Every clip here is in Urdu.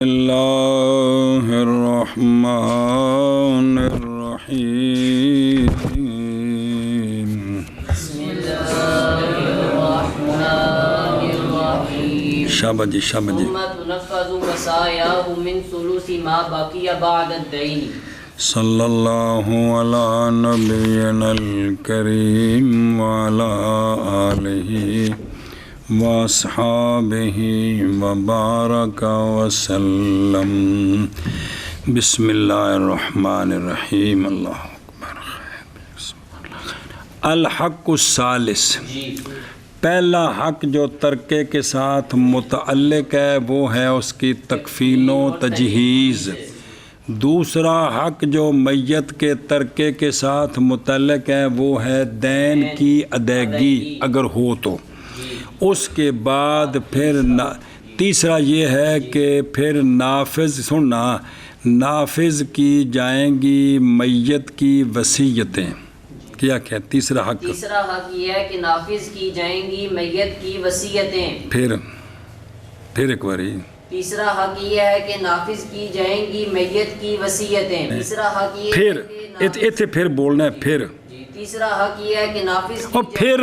اللہ الرحمن الرحیم بسم اللہ الرحمن الرحیم شابہ جی شابہ جی ثم تنفذ وصاياه من ثلث ما بقي بعد الدين صلی اللہ علی نبینا الکریم وعلی آلہ واصحابہ وبارک وسلم بسم اللہ الرحمن الرحیم اللہ اکبر الحق الثالث پہلا حق جو ترکے کے ساتھ متعلق ہے وہ ہے اس کی تکفین و تجہیز۔ دوسرا حق جو میت کے ترکے کے ساتھ متعلق ہے وہ ہے دین کی ادائیگی اگر ہو تو۔ اس کے بعد پھر تیسرا یہ ہے کہ پھر نافذ کی جائیں گی میت کی وصیتیں۔ کیا تیسرا حق یہ ہے کہ نافذ کی جائیں گی میت کی وصیتیں۔ پھر ایک باری تیسرا حق یہ ہے کہ نافذ کی جائیں گی میت کی وصیتیں۔ تیسرا حق یہ پھر بولنا ہے پھر تیسرا حق یہ ہے کہ نافذ اور پھر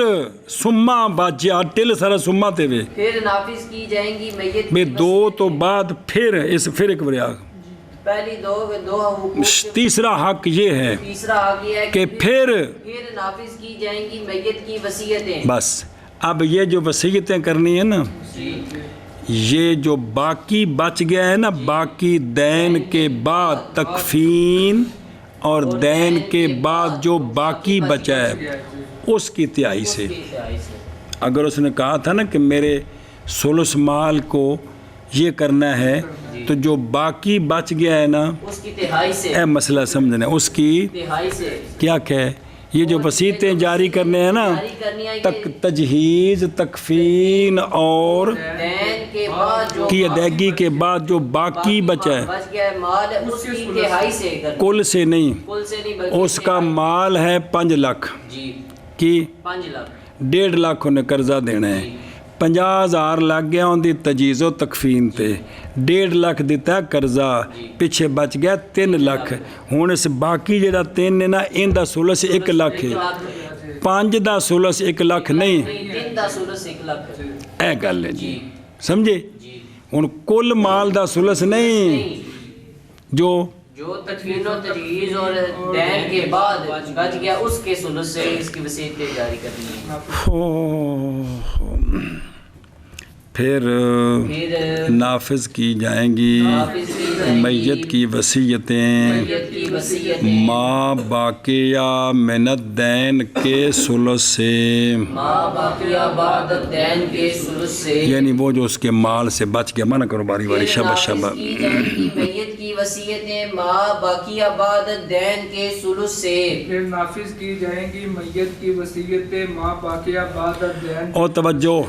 سما باجیا ٹل سارا سما تے وے پھر نافذ کی جائیں گی میت میں دو تو بعد پھر ایک بار پہلی دو حقوق۔ تیسرا حق یہ ہے تیسرا حق یہ ہے کہ پھر نافذ کی جائیں گی میت کی وصیتیں۔ بس اب یہ جو وصیتیں کرنی ہے نا، یہ جو باقی بچ گیا ہے نا، باقی دین کے بعد تکفین اور دین کے بعد جو باقی بچا ہے اس کی تہائی سے۔ اگر اس نے کہا تھا نا کہ میرے ثلث مال کو یہ کرنا ہے تو جو باقی بچ گیا ہے نا اس کی تہائی سے اے مسئلہ سمجھنا اس کی تہائی سے کیا کہ یہ جو وصیتیں جاری کرنے ہیں نا، تجہیز تکفین اور دین کے بعد جو کی ادائیگی کے بعد جو باقی بچا ہے بچ گیا ہے مال اس کی تہائی سے کل سے نہیں، بلکہ اس کا مال ہے 5 لاکھ کی 5 لاکھ 1.5 لاکھ انہیں قرضہ دینا ہے، 50,000 لگ گیا ان دی تجہیز و تکفین تے، 1.5 لاکھ دیتا ہے قرضہ، پیچھے بچ گیا 3 لاکھ۔ ہوں اس باقی جڑا 3 ہے نا ان دا ثلث 1 لاکھ ہے، 5 دا ثلث 1 لاکھ نہیں، 3 دا ثلث 1 لاکھ اے گل ہے جی سمجھے۔ ہوں کل مال دا ثلث نہیں، جو تکفین و تجہیز اور دین کے بعد بچ گیا اس کے ثلث سے اس کی وصیتیں جاری کرنی ہے۔ پھر نافذ کی جائیں گی میت کی وصیتیں ما باقیہ من الدین کے ثلث سے، یعنی وہ جو اس کے مال سے بچ گیا، مانا کرو باری باری شاباش شاباش۔ میت کی وصیتیں ما باقیہ بعد الدین کے ثلث سے، پھر نافذ کی جائیں گی میت کی وصیتیں ما باقیہ بعد الدین۔ اور توجہ،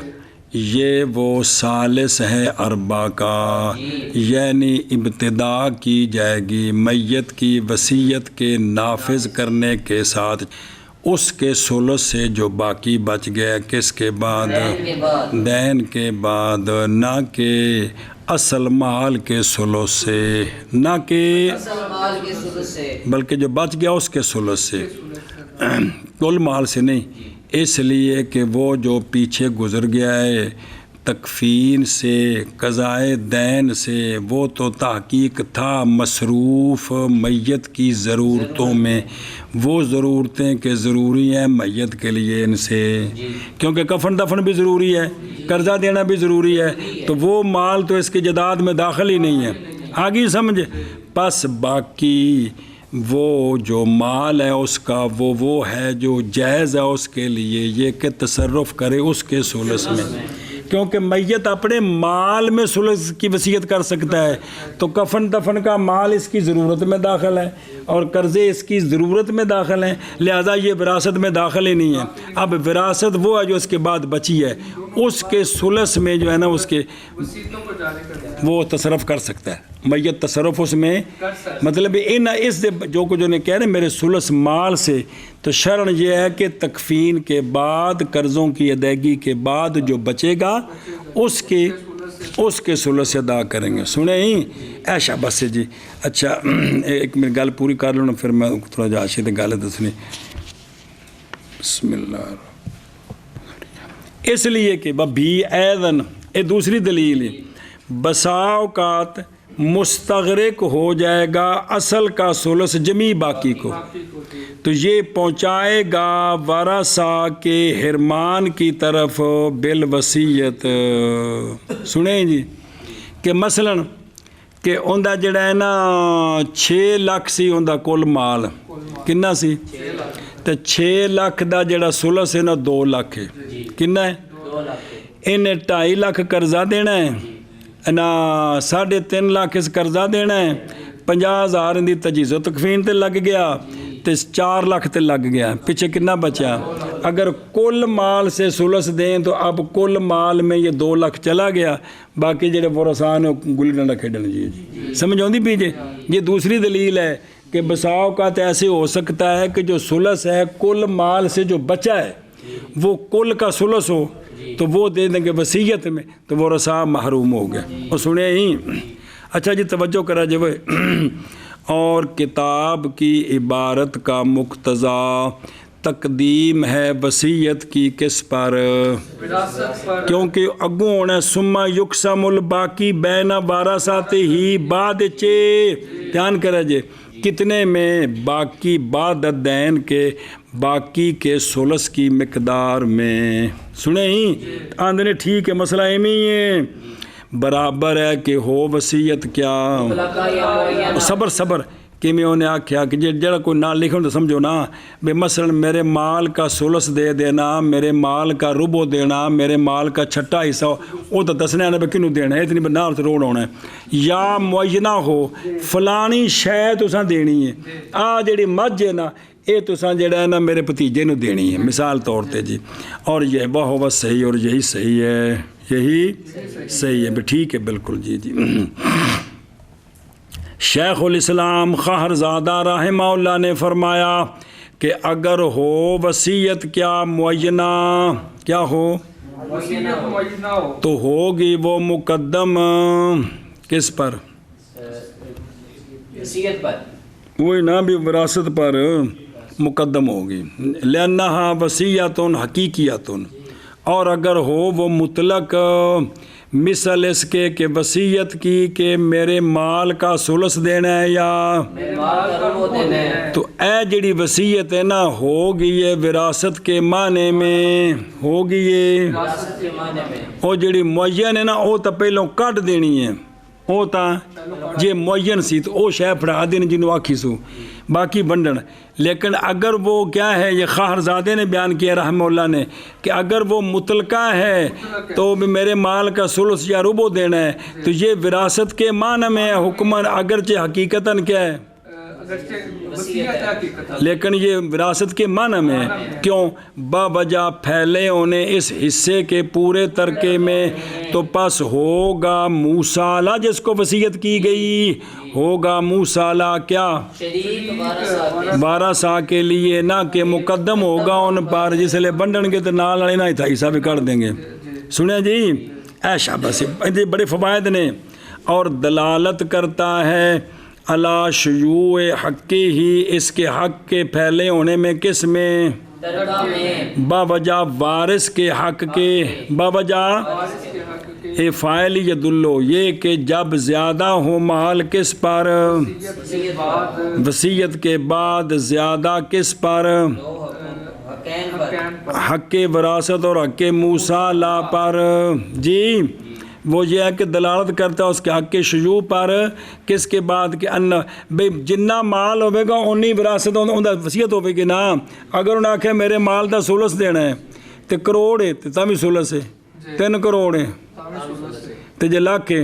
یہ وہ ثالث ہے اربع کا، یعنی ابتدا کی جائے گی میت کی وصیت کے نافذ کرنے کے ساتھ اس کے ثلث سے جو باقی بچ گیا، کس کے بعد؟ دین کے بعد، نہ کہ اصل مال کے ثلث سے، نہ کہ بلکہ جو بچ گیا اس کے ثلث سے، کل مال سے نہیں۔ اس لیے کہ وہ جو پیچھے گزر گیا ہے تکفین سے، قضائے دین سے، وہ تو تحقیق تھا مصروف میت کی ضرورتوں میں، وہ ضرورتیں کہ ضروری ہیں میت کے لیے ان سے، کیونکہ کفن دفن بھی ضروری ہے، قرضہ دینا بھی ضروری ہے، تو وہ مال تو اس کی جداد میں داخل ہی نہیں ہے۔ آگے سمجھے، پس باقی وہ جو مال ہے اس کا وہ ہے جو جائز ہے اس کے لیے یہ کہ تصرف کرے اس کے ثلث میں، کیونکہ میت اپنے مال میں ثلث کی وصیت کر سکتا ہے، تو کفن دفن کا مال اس کی ضرورت میں داخل ہے اور قرضے اس کی ضرورت میں داخل ہیں، لہذا یہ وراثت میں داخل ہی نہیں ہے۔ اب وراثت وہ ہے جو اس کے بعد بچی ہے، اس کے ثلث میں جو ہے نا اس کے وہ تصرف کر سکتا ہے، میت تصرف اس میں، مطلب اس جو کچھ انہیں کہہ رہے ہیں میرے ثلث مال سے، تو شرع یہ ہے کہ تکفین کے بعد قرضوں کی ادائیگی کے بعد جو بچے گا اس کے اس کے سلس سے ادا کریں گے. سنے ہی اے شاباش جی. اچھا ایک منٹ گل پوری کر لو نا پھر میں تھوڑا جہا آشی تے گل دسنی. بسم اللہ. اس لیے کہ بھی ایذن یہ دوسری دلیل ہے. بسا اوقات مستغرق ہو جائے گا اصل کا سلس جمی باقی کو، تو یہ پہنچائے گا ورثہ کے حرمان کی طرف بالوصیت. سنیں جی کہ مثلاً کہ اوندا جڑا ہے نا 6 لاکھ سی اوندا کل مال کنا سی، تو 6 لاکھ دا جڑا سلس ہے نا 2 لاکھ ہے. کنا ہے؟ 2 لاکھ. انہیں 2.5 لاکھ قرضہ دینا ہے نا 3.5 لاکھ اس قرضہ دینا ہے. 50,000 ان دی تجہیز و تکفین تے لگ گیا تے 4 لاکھ تے لگ گیا. پیچھے کنا بچا؟ اگر کل مال سے سلس دیں تو اب کل مال میں یہ 2 لاکھ چلا گیا، باقی جڑے ورثاء نے گلی ڈنڈا کھیڈن. جی سمجھ آندی پیجے. یہ دوسری دلیل ہے کہ بسا اوقات ایسے ہو سکتا ہے کہ جو سلس ہے کل مال سے جو بچا ہے وہ کل کا سلس ہو تو وہ دے دیں گے وصیت میں، تو وہ ورثاء محروم ہو گئے. اور سنے ہی. اچھا جی توجہ کرا جو اور کتاب کی عبارت کا مقتضا تقدیم ہے وصیت کی کس پر؟ کیونکہ اگوں ہونا سما یقسم الباقی بین وارثات ہی بعد چے. دھیان کرا جے کتنے میں؟ باقی بعد الدین کے باقی کے سلس کی مقدار میں. سنے ہی آندھنے ٹھیک ہے مسئلہ ایمی ہے برابر ہے کہ ہو وصیت کیا صبر کہ میں انہیں آکھیا کہ جڑا کوئی نہ لکھوں تو سمجھو نا بے مثلا میرے مال کا سلس دے دینا، میرے مال کا ربو دینا، میرے مال کا چھٹا حصہ وہ تو دسنے آنا بے کنوں دینا ہے، اتنی نال تو روڑ ہونا ہے. یا معینہ ہو فلانی شے تساں دینی ہے، آ جڑی مجھ ہے نا یہ تساں جڑا ہے نا میرے بھتیجے نو دینی ہے مثال طور تے جی. اور یہ بہت صحیح اور یہی صحیح ہے، یہی صحیح ہے. ٹھیک ہے بالکل. جی جی شیخ الاسلام خہرزادہ رحمہ اللہ نے فرمایا کہ اگر ہو وصیت کیا معینہ کیا ہو تو ہوگی وہ مقدم کس پر؟ وصیت پر. وہی نا بھی وراثت پر مقدم ہوگی. لأنہا وصیت حقیقیت. اور اگر ہو وہ مطلق مثل اس کے کہ وصیت کی کہ میرے مال کا سلس دینا ہے یا مال کا ربو دینا ہے، تو اے جڑی وصیت ہے نا ہوگی یہ وراثت کے معنی میں، ہوگی یہ وراثت کے معنی میں. وہ جڑی معین ہے نا وہ تو پہلوں کٹ دینی ہے، وہ تا جے معین سی تو وہ شے پڑھا دین جنوں آکھی سو باقی بنڈن. لیکن اگر وہ کیا ہے یہ خاہرزادے نے بیان کیا رحمہ اللہ نے کہ اگر وہ مطلقہ ہے تو بھی میرے مال کا سلس یا ربو دینا ہے تو یہ وراثت کے معنی میں حکمن اگرچہ حقیقتاً کیا ہے لیکن یہ وراثت کے معنی میں کیوں باوجہ پھیلے ہونے اس حصے کے پورے ترکے میں تو پس ہوگا موسالہ جس کو وصیت کی گئی ہوگا موسالہ کیا شریک وارثاں کے لیے نہ کہ مقدم ہوگا ان پر جس لئے بنڈن کے تو نال والے نہ حصہ بھی کر دیں گے. سنیں جی اے شاباش بڑے فوائد نے. اور دلالت کرتا ہے علی شیوع حق ہی اس کے حق کے پھیلے ہونے میں کس میں باوجہ وارث کے حق کے باوجہ فائل یدلو یہ کہ جب زیادہ ہو مال کس پر وصیت کے بعد زیادہ کس پر حق وراثت اور حق موسالہ پر. جی وہ یہ ہے کہ دلالت کرتا ہے اس کے حق شیوع پر کس کے بعد کہ ان بھئی جنہ مال ہوئے گا انی وراثت اندھا وصیت ہوئے گی نا. اگر انہیں آکھے میرے مال دا سلس دینا ہے تے کروڑ ہے تے تامی سلس ہے 3 کروڑ ہے تے جے لاکھ ہے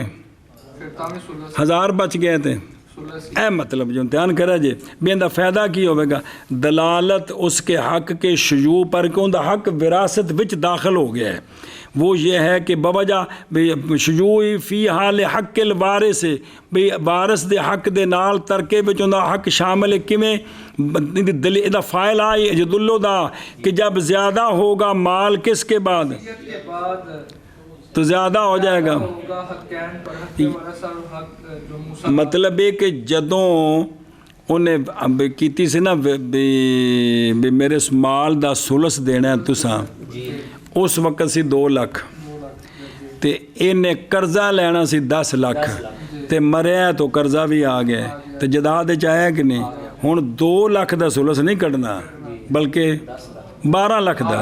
1000 بچ گئے تھے. اے مطلب جو امتحان کرا جے بیندہ فائدہ کی ہوئے گا دلالت اس کے حق کے شیوع پر کہ اندھا حق وراثت وچ داخل ہو گیا ہے. وہ یہ ہے کہ بوجہ شیوع فی حال حق الوارث بھئی وارث دے حق دے نال ترکے وچ اوندا حق شامل ہے کیویں دا فائل آئی جدلو دا کہ جب زیادہ ہوگا مال کس کے بعد تو زیادہ ہو جائے گا. ہوگا حقین پر حق ورثہ اور حق جو موسیٰ مطلب یہ کہ جدوں انہیں کیتی سی نا بھی میرے مال دا سلس دینا ہے تساں اس وقت سی 2 لاکھ تے انہیں قرضہ لینا سی 10 لاکھ تے مریا تو قرضہ بھی آ گیا تے جداد چاہیا کہ نہیں ہن 2 لاکھ دا سلس نہیں کٹنا بلکہ 12 لاکھ دا.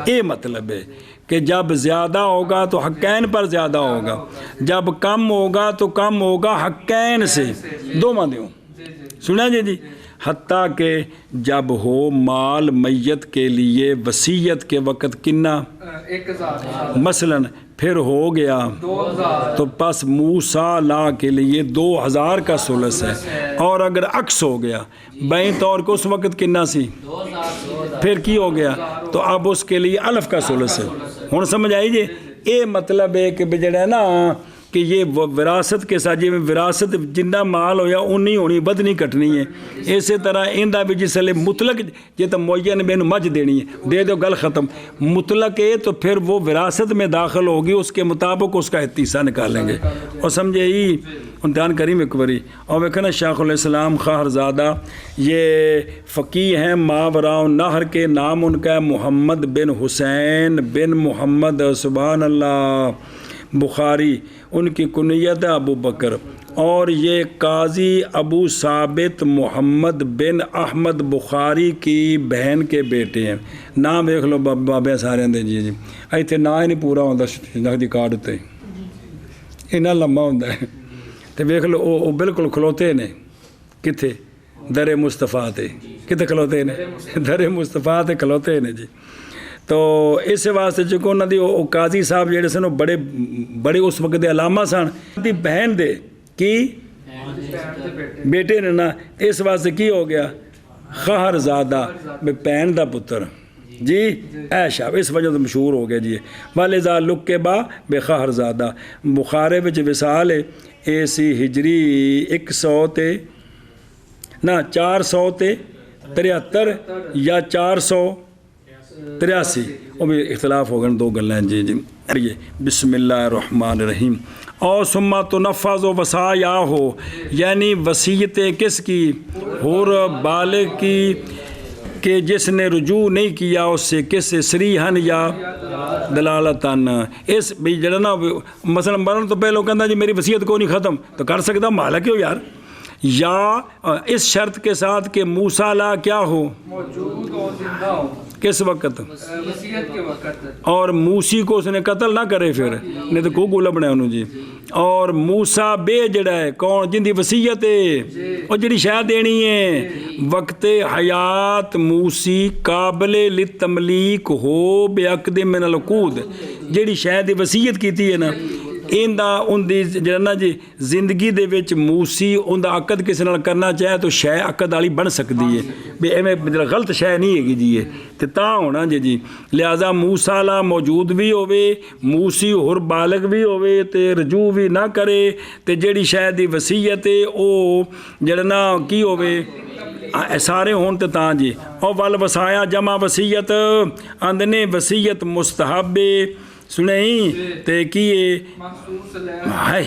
یہ مطلب ہے کہ جب زیادہ ہوگا تو حقین پر زیادہ ہوگا, جب کم ہوگا تو کم ہوگا حقین سے دونوں دیوں. سنا جی حتیٰ کہ جب ہو مال میت کے لیے وصیت کے وقت کنا 1000 مثلاً پھر ہو گیا 2000 تو پس موسیٰ لا کے لیے 2000 کا سلس ہے, اور اگر عکس ہو گیا بین طور کو اس وقت کنا سی پھر کی ہو گیا تو اب اس کے لیے الف کا سلس ہے. ہن سمجھ آئی جی یہ مطلب ہے کہ جڑا ہے نا کہ یہ وراثت کے ساتھ جی وراثت جنہ مال ہویا اونی ہونی بد نہیں کٹنی ہے. اسی طرح اندہ بھی جس لئے مطلق جی تو معین بین مجھ دینی ہے دے دو گل ختم. مطلق ہے تو پھر وہ وراثت میں داخل ہوگی اس کے مطابق اس کا حصہ نکالیں گے. اور سمجھے ہی امتحان کریم ایک باری. اور ویکھنا شیخ الاسلام خواہر زادہ یہ فقیہ ہیں ماوراء نہر کے, نام ان کا ہے محمد بن حسین بن محمد سبحان اللہ بخاری, ان کی کنیت ہے ابو بکر, اور یہ قاضی ابو ثابت محمد بن احمد بخاری کی بہن کے بیٹے ہیں. نام دیکھ لو بابے سارے دے جی جی ایتھے نا ہی نہیں پورا ہوتا شناختی کارڈ تے اتنا لمبا ہوتا ہے تو ویکھ لو وہ بالکل کھلوتے نے کتنے در مصطفیٰ تے کتنے کھلوتے نے در مصطفیٰ تے کھلوتے نے جی. تو اس واسطے چکو انہوں دی قاضی صاحب جڑے سن بڑے بڑے اس وقت دے علامہ سن دی بہن دے کی بیٹے نے نا اس واسطے کی ہو گیا خواہر زادہ بہن دا پتر جی ایشا اس وجہ تو مشہور ہو گیا جی. والذا لقب بے خواہر زادہ بخارے وچ وصال ہے اے سی ہجری 100 تے نہ 473 یا 483 وہ بھی اختلاف ہو گئے 2 گلیں جی جی. بسم اللہ الرحمن الرحیم. اور ثم تنفذ وصایا ہو یعنی وصیتیں کس کی حور بالغ کی کہ جس نے رجوع نہیں کیا اس سے کس سے صریحاً یا دلالتاً. اس بھی جڑا نا مثلا مرن تو پہلے کہنا جی میری وصیت کو نہیں ختم تو کر سکتا مالک ہو یار, یا اس شرط کے ساتھ کہ موسیٰ لا کیا ہو موجود اور زندہ ہو کس وقت وصیت کے وقت اور موسی کو اس نے قتل نہ کرے پھر نہیں تو کو گولا بنایا انہوں جی. اور موسیٰ بے جڑا ہے کون جن دی وصیت ہے اور جڑی شاید دینی ہے وقت حیات موسی قابل لتملیک ہو بے عقد من العقود جڑی شاید دی وصیت کیتی ہے نا ان دی جڑا نا جی زندگی دے وچ موسی ان دا عقد کسی نال کرنا چاہے تو شے عقد والی بن سکتی ہے بھی ایویں غلط شے نہیں ہے جی تے تا ہونا جی. لہذا موسیٰ لا موجود بھی ہوے موسی ہور بالغ بھی ہوے تے رجوع بھی نہ کرے تے جڑی شے دی وصیت ہے او جڑا نا کی ہوے سارے ہون تے تاں جی. او ول وصایا جمع وصیت اندنے وصیت مستحب سنیں تے کیے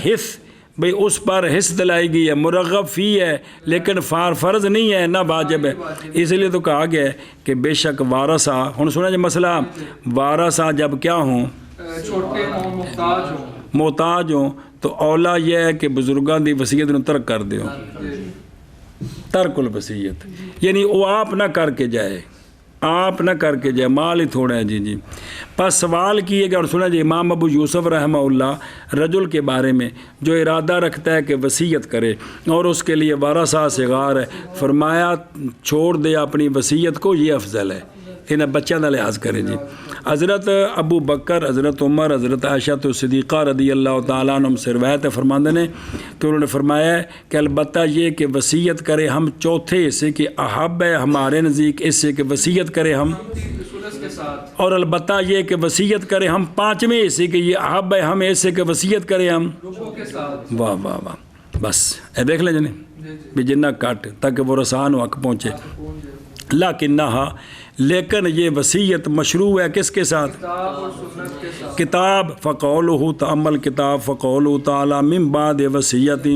حص بھئی اس پر حص دلائی گئی ہے مرغب فی ہے لیکن فرض نہیں ہے نہ واجب ہے. اس لیے تو کہا گیا ہے کہ بے شک وارثہ ہن سنا جی مسئلہ وارثہ جب کیا ہوں چھوٹے ہوں محتاج ہوں تو اولا یہ ہے کہ بزرگاں دی وصیت نو ترک کر دیو ترک الوصیت یعنی وہ آپ نہ کر کے جائے مال ہی تھوڑا ہے جی. پس سوال کیے گا اور سنا جی امام ابو یوسف رحمہ اللہ رجل کے بارے میں جو ارادہ رکھتا ہے کہ وصیت کرے اور اس کے لیے وارثہ صغار ہے فرمایا چھوڑ دے اپنی وصیت کو یہ افضل ہے انہیں بچہ نہ لحاظ کرے جی. حضرت ابو بکر حضرت عمر حضرت عائشہ تو صدیقہ رضی اللہ تعالیٰ عنہ سے روایت فرماندے نے کہ انہوں نے فرمایا ہے کہ البتہ یہ کہ وصیت کرے ہم چوتھے حصے کی احب ہے ہمارے نزدیک اس سے کہ وصیت کرے ہم اور البتہ یہ کہ وصیت کرے ہم 5ویں حصے کہ یہ احب ہے ہم ایسے کہ وصیت کرے ہم واہ واہ واہ بس اے دیکھ لیں جنہیں بھی جنہ کٹ تاکہ وہ رسان حق پہنچے. لیکن یہ وصیت مشروع ہے کس کے ساتھ؟ کتاب اور سنت کے ساتھ. کتاب فقولہ تعمل کتاب فقولہ تعالی من بعد وصیت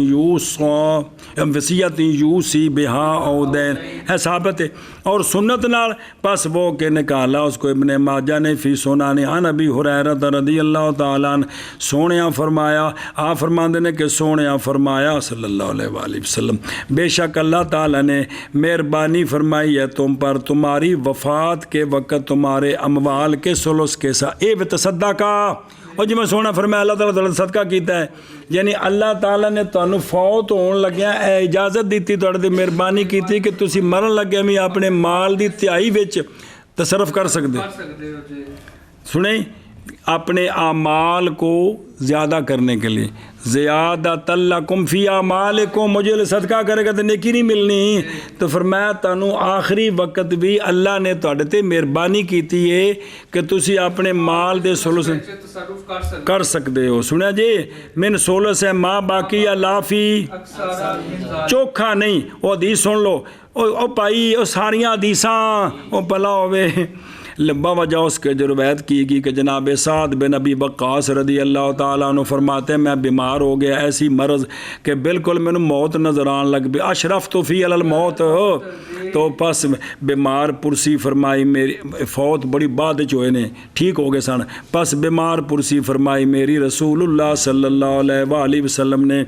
یوسی بہا او دین ہے ثابت ہے. اور سنت نال پس وہ کہ نکالا اس کو ابن ماجہ نے فی سنن عن ابی ہریرہ رضی اللہ تعالیٰ عنہ سونیا فرمایا آپ فرماندے نے کہ سونیا فرمایا صلی اللہ علیہ وآلہ وسلم بے شک اللہ تعالیٰ نے مہربانی فرمائی ہے تم پر تمہاری وفات کے وقت تمہارے اموال کے ثلث کے ساتھ اے تصدقہ. اور جی میں سونا فرمایا اللہ تعالیٰ تعالیٰ صدقہ کیتا ہے یعنی اللہ تعالیٰ نے تمہیں فوت ہون لگیا اجازت دیتی تھوڑے مہربانی کیتی کہ تسی مرن لگے بھی اپنے مال دی تہائی وچ تصرف کر سکتے. کر سکتے ہو جی. سنیں اپنے اعمال کو زیادہ کرنے کے لیے زیادۃ لکم فی اعمالکم مجھے صدقہ کرے گا تو نیکی نہیں ملنی. تو فرمایا تانوں آخری وقت بھی اللہ نے تواڈے تے مہربانی کیتی ہے کہ تسی اپنے مال دے ثلث تصرف کر سکتے کر سکتے ہو. سنیا جی من ثلث ہے ماں باقی یا لافی اکثر من ذالک. چوکھا نہیں. وہ حدیث سن لو او بھائی او ساریاں حدیثاں او بلا ہوئے لمبا وجہ اس کے جو روایت کی گئی کہ جناب سعد بن ابی وقاص رضی اللہ تعالیٰ عنہ فرماتے ہیں میں بیمار ہو گیا ایسی مرض کہ بالکل میں موت نظر آن لگ بھی اشرف تو فی الموت تو پس بیمار پرسی فرمائی میری فوت بڑی بعد چوئے نے ٹھیک ہو گئے سن پس بیمار پرسی فرمائی میری رسول اللہ صلی اللہ علیہ وآلہ وسلم نے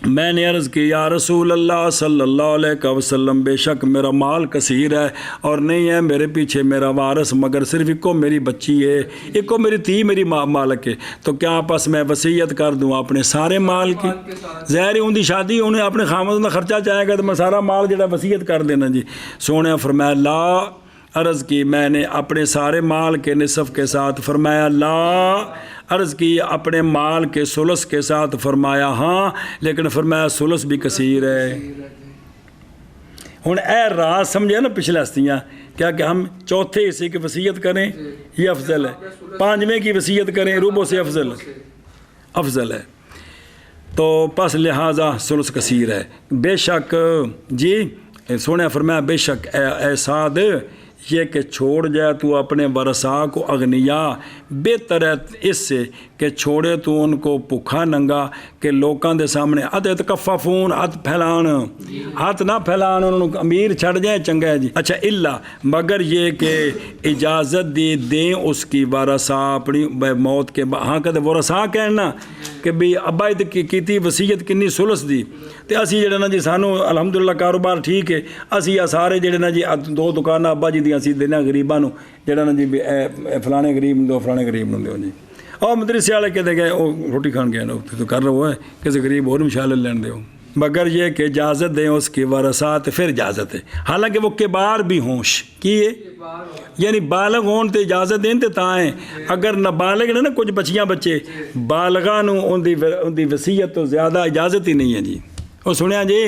میں نے عرض کی یا رسول اللہ صلی اللہ علیہ وسلم بے شک میرا مال کثیر ہے اور نہیں ہے میرے پیچھے میرا وارث مگر صرف ایک کو میری بچی ہے ایک کو میری تھی میری مالک ہے تو کیا آپس میں وصیت کر دوں اپنے سارے مال کی ظاہر ان دی شادی انہیں اپنے خامد کا خرچہ چاہے گا تو میں سارا مال جڑا وصیت کر دینا جی. سونے فرمایا لا عرض کی میں نے اپنے سارے مال کے نصف کے ساتھ فرمایا لا عرض کی اپنے مال کے ثلث کے ساتھ فرمایا ہاں لیکن فرمایا ثلث بھی کثیر ہے. ہن اے راز سمجھے نا پچھلے ہستیاں کیا کہ ہم چوتھے حصے کی وصیت کریں یہ افضل ہے پانچویں کی وصیت کریں ربع سے افضل ہے. تو پس لہٰذا ثلث کثیر ہے. بے شک جی سونے فرمایا بے شک اے سعد یہ کہ چھوڑ جائے تو اپنے ورثاء کو اغنیا بہتر ہے اس سے کہ چھوڑے تو ان کو بھوکھا ننگا کہ لوکاں دے سامنے اتکففون ہاتھ پھیلان ہاتھ نہ پھیلان انہوں امیر چھڑ جائے چنگا ہے جی. اچھا اللہ مگر یہ کہ اجازت دیں اس کی ورثاء اپنی موت کے ہاں کہتے ورثاء کہنا کہ بھی ابا کیتی وصیت کنی ثلث دی تے اسی جڑے نا جی سانو الحمدللہ کاروبار ٹھیک ہے اسی سارے جڑے نا جی دو دکاناں ابا جی دیاں سی دینا غریباں نو جڑا نا جی فلانے غریب دو فلانے غریب نو دیو جی. اور مدرسے والے کہتے گئے وہ روٹی کھان گئے نا تو کر رہا ہے کسی غریب اور مشال لین دیو مگر یہ کہ اجازت دیں اس کی ورثات پھر اجازت ہے حالانکہ وہ کبار بھی ہوں کیے یعنی بالغ ہون تے اجازت دیں تے تائیں اگر نابالغ نے نا کچھ بچیاں بچے بالغاں نو ان دی وصیت تو زیادہ اجازت ہی نہیں ہے جی. وہ سنیا جی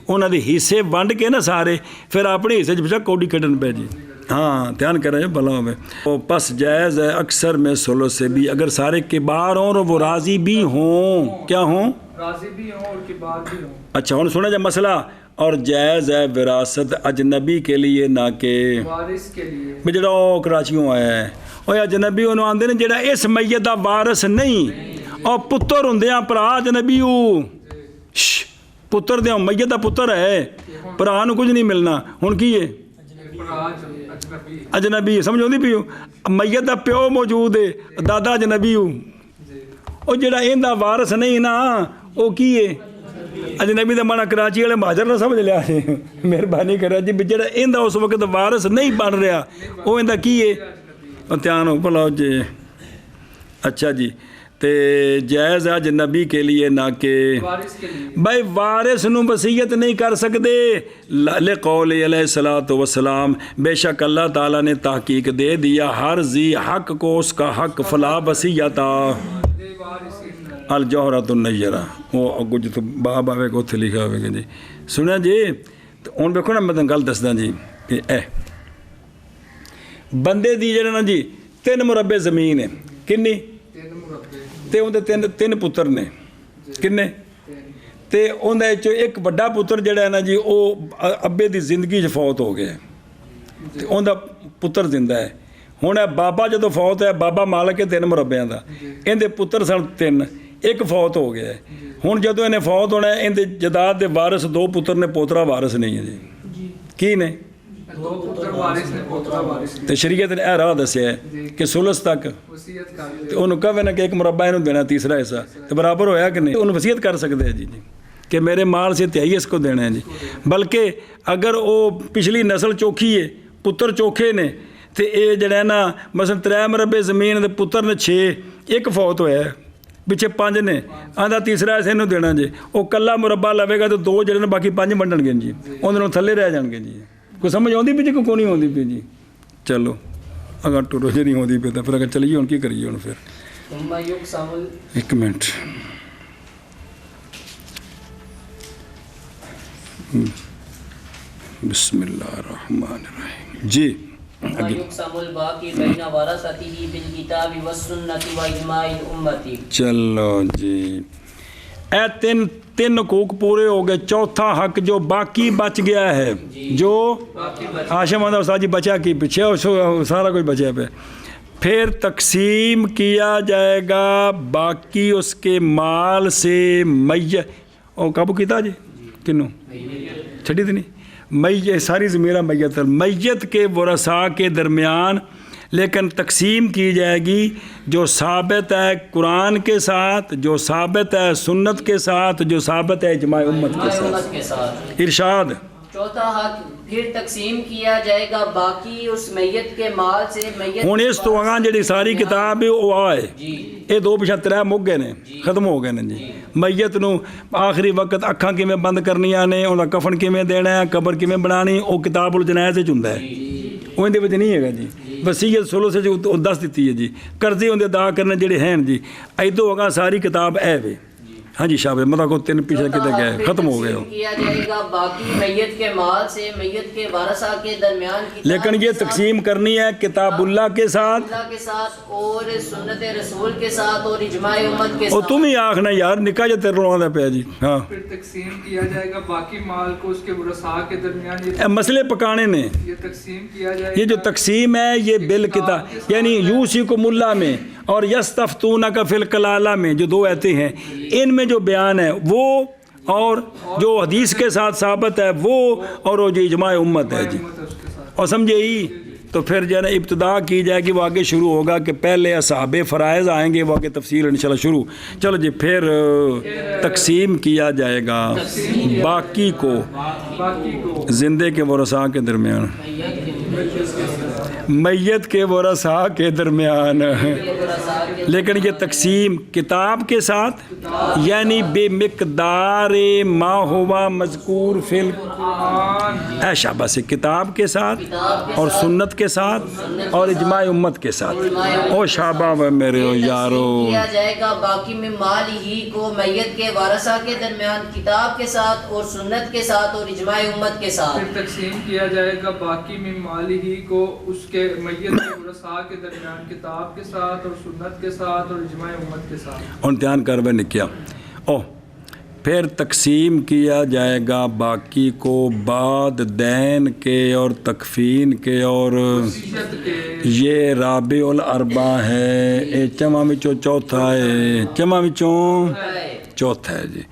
انہاں دے حصے ونڈ کے نا سارے پھر اپنے حصے بچا کوڈی کھڈن پہ جی. ہاں دھیان کریں بلا میں وہ پس جائز ہے اکثر میں ثلث سے بھی اگر سارے کبار ہوں اور وہ راضی بھی ہوں کیا ہوں راضی بھی ہوں اور کبار بھی ہوں. اچھا ہوں سنا جائے مسئلہ اور جائز ہے وراثت اجنبی کے لیے نہ کہ وارث کے لیے بھی جڑا وہ کراچیوں آیا ہے وہ اجنبی انہوں آندے نے جڑا اس میت دا وارث نہیں اور پتر ہوندیاں پرا اجنبی پتر دیاں میت دا پتر ہے پرا نو کچھ نہیں ملنا ہن کی ہے اجنبی سمجھو نہیں پیو میت دا پیو موجود ہے دادا اجنبی ہوں اور جڑا ان دا وارث نہیں نا وہ کی ہے اجنبی دا مانا کراچی والے مہاجر نہ سمجھ لیا مہربانی کرا جی جڑا ان دا اس وقت وارث نہیں بن رہا وہ ان دا کی ہے دھیان ہو بلاؤ جی. اچھا جی تے جائز اجنبی کے لیے نہ کہ بھائی وارث نو وصیت نہیں کر سکتے لقول علیہ الصلوۃ والسلام بے شک اللہ تعالیٰ نے تحقیق دے دیا ہر ذی حق کو اس کا حق فلا وصیتا الجوہرۃ النیرہ وہ اگو جتوں باب آوے گا اتنے لکھا ہوئے گا جی. سنیا جی تو ہوں دیکھو نا میں گل دسدا جی کہ اے بندے دی جڑا نا جی 3 مربع زمین ہے کنی تے اندر تین پتر نے کنے تے اندر ایک بڑا پتر جڑا ہے نا جی وہ ابے دی زندگی فوت ہو گیا ਤੇ ਉਹਦਾ ਪੁੱਤਰ ਜ਼ਿੰਦਾ ਹੈ। ਹੁਣ ਇਹ ਬਾਬਾ ਜਦੋਂ ਫੌਤ ਹੈ, ਬਾਬਾ ਮਾਲਕ ਹੈ 3 ਮੁਰੱਬਿਆਂ ਦਾ, ਇਹਦੇ ਪੁੱਤਰ ਸਨ 3, ਇੱਕ ਫੌਤ ਹੋ ਗਿਆ ਹੈ। ਹੁਣ ਜਦੋਂ ਇਹਨੇ ਫੌਤ ਹੋਣਾ, ਇਹਦੇ ਜਦਾਦ ਦੇ ਵਾਰਿਸ 2 ਪੁੱਤਰ ਨੇ, ਪੋਤਰਾ ਵਾਰਿਸ ਨਹੀਂ ਹੈ ਜੀ। ਕੀ ਨੇ? 2 ਪੁੱਤਰ ਵਾਰਿਸ ਨੇ, ਪੋਤਰਾ ਵਾਰਿਸ ਨਹੀਂ। ਤੇ ਸ਼ਰੀਅਤ ਨੇ ਇਹ ਰਾਹ ਦੱਸਿਆ ਹੈ ਕਿ ਸੁਲਸ ਤੱਕ ਵਸੀਅਤ ਕਰ ਤੇ ਉਹਨੂੰ ਕਹਵੇ ਨਾ ਕਿ ਇੱਕ ਮੁਰੱਬਾ ਇਹਨੂੰ ਦੇਣਾ, ਤੀਸਰਾ ਹਿੱਸਾ, ਤੇ ਬਰਾਬਰ ਹੋਇਆ ਕਿ ਨਹੀਂ? ਉਹਨੂੰ ਵਸੀਅਤ ਕਰ ਸਕਦੇ ਆ ਜੀ کہ میرے مال سے تہائی اس کو دینا ہے جی۔ بلکہ اگر وہ پچھلی نسل چوکھی ہے، پتر چوکھے نے، تو یہ جڑا ہے نا مثلا 3 مربے زمین دے پتر نے 6، ایک فوت ہوا ہے، پیچھے 5 نے، آدھا تیسرا اسے نو دینا جی۔ وہ کلا مربع لوے گا تو 2 جڑے نے، باقی 5 ونڈن گے جی، انہوں تھلے رہ جان گے جی۔ کوئی سمجھ آتی پی جی کو نہیں آتی پی جی؟ چلو اگر ٹورو جی نہیں آتی پی تو پھر اگر چلیے ہوں کی کریے ہوں پھر؟ ایک منٹ، بسم اللہ الرحمن الرحیم جی۔ چلو جی، اے 3 حقوق پورے ہو گئے۔ چوتھا حق جو باقی بچ گیا ہے، جو ہاشم آدھا استاد جی بچا کی پیچھے سارا کچھ بچا پہ، پھر تقسیم کیا جائے گا باقی اس کے مال سے میت۔ اور قابو کیتا جی کنوں چھڑی تھی نہیں؟ میت ساری زمینہ میت کے ورثاء کے درمیان، لیکن تقسیم کی جائے گی جو ثابت ہے قرآن کے ساتھ، جو ثابت ہے سنت کے ساتھ، جو ثابت ہے اجماع امت کے ساتھ۔ ارشاد چوتھا حق پھر تقسیم کیا جائے گا باقی اس میت کے مال سے۔ ہوں اس تو اگاں جڑی ساری کتاب ہے وہ آئے، یہ 2 پچھا 3 مک گئے نے، ختم ہو گئے نے جی۔ میت نو آخری وقت اکھاں کیویں بند کرنیاں نے، انہاں کفن کیویں دینا ہے، قبر کیویں بنانی، وہ کتاب الجنائز وچ ہوندا ہے، وہ اندے وچ نہیں ہے گا جی۔ وصیت سلوس وچ دس دتی ہے جی، قرضے ہوندے ادا کرنے جڑے ہیں جی، ایدوں اگاں ساری کتاب اے وے۔ ہاں جی شاباش، مطلب کو 3 پیچھے کتے گئے، ختم ہو گئے ہو۔ کیا جائے گا باقی میت کے مال سے میت کے وارثاء کے درمیان، لیکن یہ تقسیم کرنی ہے کتاب اللہ کے ساتھ اور سنت رسول کے ساتھ اور اجماع امت کے اور ساتھ۔ تم ہی آخنا یار نکاح جو تیرے رونا پیا جی۔ ہاں پھر تقسیم کیا جائے گا باقی مال کو اس کے ورثاء کے درمیان۔ اے مسئلے پکانے نے، یہ تقسیم کیا جائے گا، یہ جو تقسیم ہے یہ بالکتاب، یعنی یوصیکم اللہ میں اور یستفتونک فی الکلالہ میں جو 2 آیتیں ہیں، ان میں جو بیان ہے وہ، اور جو حدیث کے ساتھ ثابت ہے وہ، اور وہ جو اجماع امت ہے جی۔ اور سمجھے ہی تو پھر جو ہے نا ابتدا کی جائے گی، وہ آگے شروع ہوگا کہ پہلے اصحاب فرائض آئیں گے، وہ آگے تفصیل انشاءاللہ شروع۔ چلو جی، پھر تقسیم کیا جائے گا باقی کو زندے کے ورثاء کے درمیان، میت کے ورثاء کے درمیان، لیکن یہ تقسیم کتاب کے ساتھ، یعنی بے مقدار ما ہوا مذکور فی اے شاباش سے، کتاب کے ساتھ اور سنت کے ساتھ اور اجماع امت کے ساتھ۔ او شاباش میرے یارو، کیا جائے گا باقی میں مال ہی کو میت کے وارثاء کے درمیان کتاب کے ساتھ اور سنت کے ساتھ اور اجماع امت کے ساتھ۔ پھر تقسیم کیا جائے گا باقی میں مال ہی کو اس کے میت کے ورثاء کے درمیان کتاب کے ساتھ اور سنت کے ساتھ اور اجماع امت کے ساتھ۔ اور دھیان کر بے نکیا، او پھر تقسیم کیا جائے گا باقی کو بعد دین کے اور تکفین کے اور یہ رابع الاربع ہے، اے چماں وچوں چوتھا ہے، چماں وچوں چوتھا ہے جی۔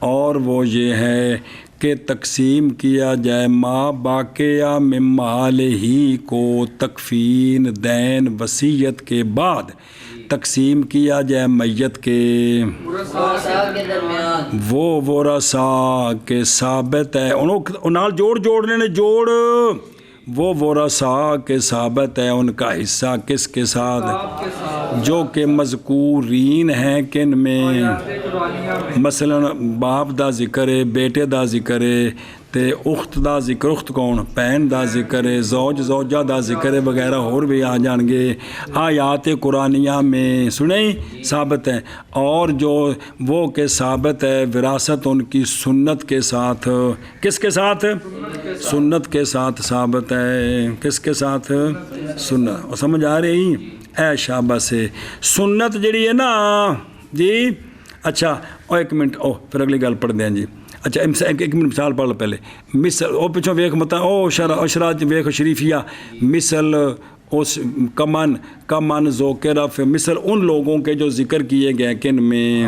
اور وہ یہ ہے کہ تقسیم کیا جائے ما باقیہ من مال ہی کو، تکفین دین وصیت کے بعد تقسیم کیا جائے میت کے ورثاء کے درمیان، وہ ورثاء کے ثابت ہے انہوں نال جوڑنے نے جوڑ، وہ ورثاء کے ثابت ہے ان کا حصہ کس کے ساتھ، جو کہ مذکورین ہیں کن میں، مثلا باپ دا ذکر ہے، بیٹے دا ذکر ہے، تے اخت دا ذکر، اخت کون، بہن دا ذکر ہے، زوج زوجہ دا ذکر ہے وغیرہ اور بھی آ جان گے آیات قرآنیہ میں، سنیں ثابت ہے۔ اور جو وہ کہ ثابت ہے وراثت ان کی سنت کے ساتھ، کس کے ساتھ، سنت کے ساتھ ثابت ہے، کس کے ساتھ، سنت۔ اور سمجھ آ رہی اے شاباش سے، سنت جڑی ہے نا جی، اچھا ایک منٹ پھر اگلی گل پڑھ دیں جی. اچھا ایک منٹ مثال پڑھ لو پہلے. مثل پچھوں ویخ مت اشرات ویخ شریفیہ مثل اس کمن ذوکر فی مثل ان لوگوں کے جو ذکر کیے گئے کن میں,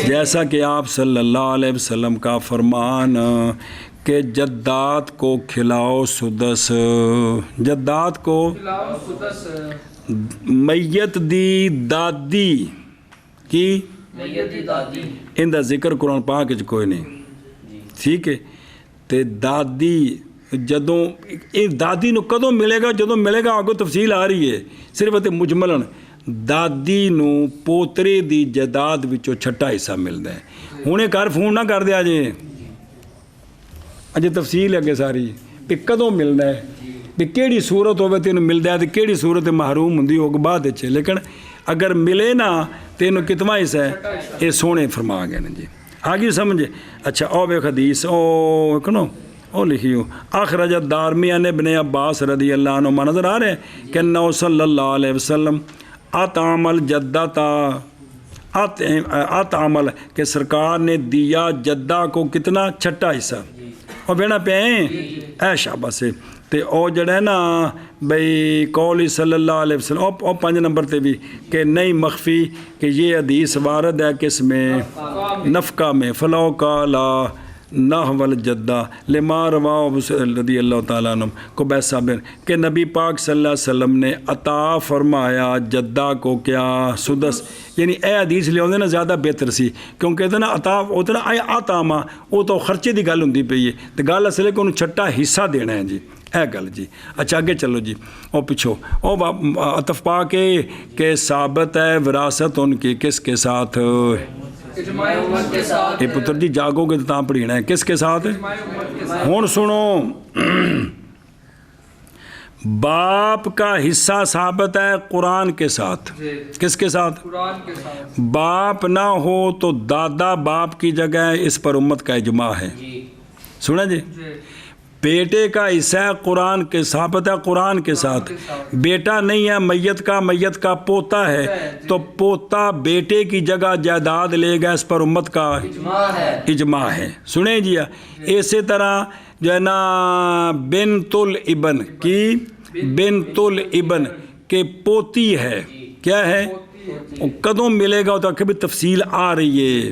جیسا کہ آپ صلی اللہ علیہ وسلم کا فرمان کہ جدات کو کھلاؤ سدس, جدات کو میت دی دادی کی ان دا ذکر قرآن پاک وچ کوئی نہیں. ٹھیک ہے, تے دادی جدوں دادی نو کدوں ملے گا, جدوں ملے گا آگوں تفصیل آ رہی ہے. صرف تے مجملن دادی نو پوترے دی جائیداد وچوں چھٹا حصہ ملدا ہے. ہنے گھر فون نہ کر دیا جی, اجے تفصیل اگے ساری بھی کدوں ملنا ہے, بھی کیڑی صورت ہوے تینوں ملدا ہے تے کیڑی صورت محروم ہوندی ہوگی بعد وچ. لیکن اگر ملے نا تینوں کتنا حصہ ہے, یہ سونے فرما گئے نا جی. آگے سمجھے. اچھا او ویکھ حدیث او کنو او لکھی ہو اخرجت دارمی عن ابن عباس رضی اللہ عنہ نظر آ رہے ہیں کہ انہو صلی اللہ علیہ وسلم اطعم الجدہ اطعمل کہ سرکار نے دیا جدہ کو کتنا چھٹا حصہ. اور بینا پہ اے شابہ سے تے او جڑا ہے نا بھئی قولی صلی اللہ علیہ وسلم او 5 نمبر تے بھی کہ نہیں مخفی کہ یہ حدیث وارد ہے کس میں, نفقہ میں. فلو قالا نحو الجدہ لما رواہ رضی اللہ تعالیٰ عنہ کو بیسا بن کہ نبی پاک صلی اللہ علیہ وسلم نے عطا فرمایا جدہ کو کیا سدس. یعنی اے حدیث لے ہوندے نا زیادہ بہتر سی, کیونکہ ادھا نا عطا ہوتا نا اے عطاما وہ تو خرچے دی گل ہوندی پئی ہے, تو گل اصل ہے کہ انہوں چھٹا حصہ دینا ہے جی. اے گل جی. اچھا آگے چلو جی. او پچھو او عطف پا کے کہ ثابت ہے وراثت ان کی کس کے ساتھ, اے پتر جی جاگو گے تو تاں پڑھینا ہے کس کے ساتھ. ہون سنو باپ کا حصہ ثابت ہے قرآن کے ساتھ. کس کے ساتھ؟ باپ نہ ہو تو دادا باپ کی جگہ ہے, اس پر امت کا اجماع ہے. سنا جی. بیٹے کا حصہ قرآن کے ثابت ہے قرآن کے ساتھ. بیٹا نہیں ہے میت کا پوتا ہے, تو پوتا بیٹے کی جگہ جائیداد لے گا, اس پر امت کا اجماع ہے. سنیں جی. اسی طرح جو ہے نا بنت الابن کی بنت الابن کے پوتی ہے, کیا ہے کدوں ملے گا تو کبھی تفصیل آ رہی ہے.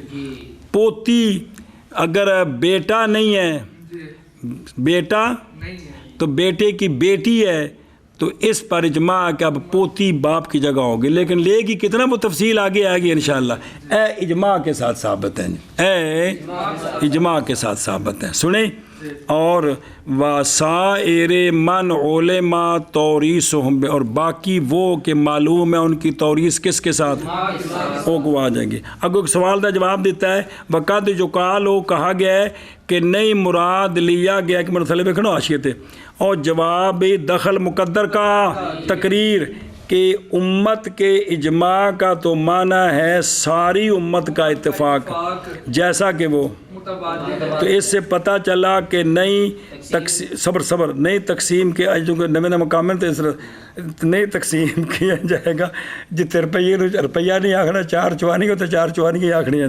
پوتی اگر بیٹا نہیں ہے, بیٹا تو بیٹے کی بیٹی ہے, تو اس پر اجماع کہ اب پوتی باپ کی جگہ ہوگی. لیکن لے گی کتنا وہ تفصیل آگے آئے گی انشاءاللہ. اے اجماع کے ساتھ ثابت ہے, اے اجماع کے ساتھ ثابت ہے. سنیں. اور وَسَائِرِ مَنْ عُلِمَ تَوْرِیثُهُمْ, اور باقی وہ کہ معلوم ہے ان کی توریث کس کے ساتھ, وہ کو آ جائیں گے. اگر ایک سوال کا جواب دیتا ہے وقت جو قال ہو کہا گیا ہے کہ نہیں مراد لیا گیا کہ مرتلے پہ کھنو آشیت ہے, اور جواب دخل مقدر کا تقریر کہ امت کے اجماع کا تو معنی ہے ساری امت کا اتفاق, جیسا کہ وہ. تو اس سے پتہ چلا کہ نہیں تقسیم کے نوے مقام نہیں تقسیم کیا جائے گا جتنے روپیہ نہیں آخنا 4 چوانی ہوتا 4 چوانی آخنی ہے.